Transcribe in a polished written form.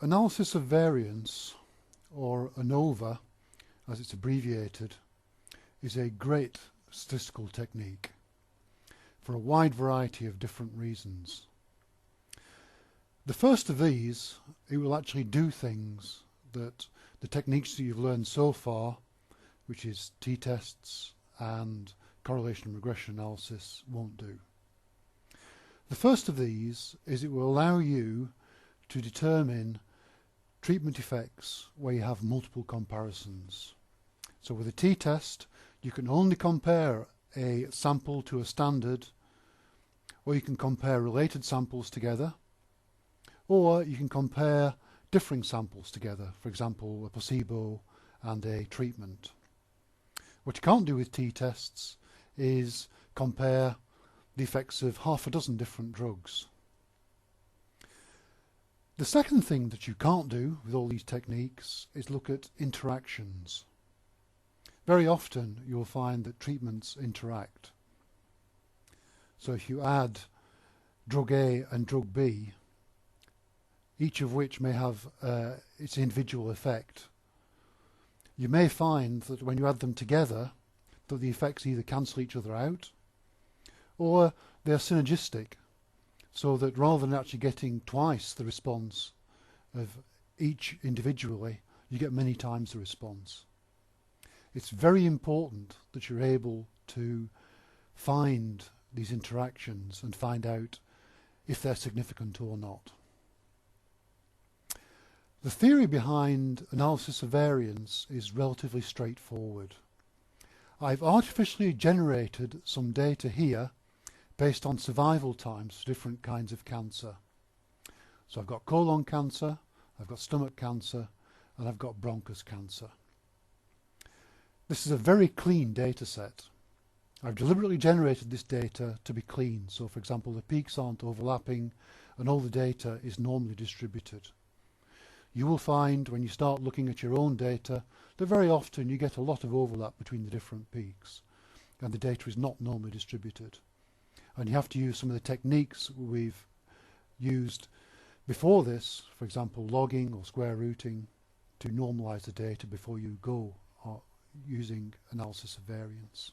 Analysis of variance, or ANOVA as it's abbreviated, is a great statistical technique for a wide variety of different reasons. The first of these, it will actually do things that the techniques that you've learned so far, which is t-tests and correlation and regression analysis, won't do. The first of these is it will allow you to determine treatment effects where you have multiple comparisons. So with a t-test, you can only compare a sample to a standard, or you can compare related samples together, or you can compare differing samples together, for example a placebo and a treatment. What you can't do with t-tests is compare the effects of half a dozen different drugs. The second thing that you can't do with all these techniques is look at interactions. Very often you'll find that treatments interact. So if you add drug A and drug B, each of which may have its individual effect, you may find that when you add them together that the effects either cancel each other out or they're synergistic, so that rather than actually getting twice the response of each individually, you get many times the response. It's very important that you're able to find these interactions and find out if they're significant or not. The theory behind analysis of variance is relatively straightforward. I've artificially generated some data here based on survival times for different kinds of cancer. So I've got colon cancer, I've got stomach cancer, and I've got bronchus cancer. This is a very clean data set. I've deliberately generated this data to be clean, so for example the peaks aren't overlapping and all the data is normally distributed. You will find when you start looking at your own data that very often you get a lot of overlap between the different peaks and the data is not normally distributed. And you have to use some of the techniques we've used before this, for example logging or square rooting, to normalize the data before you go using analysis of variance.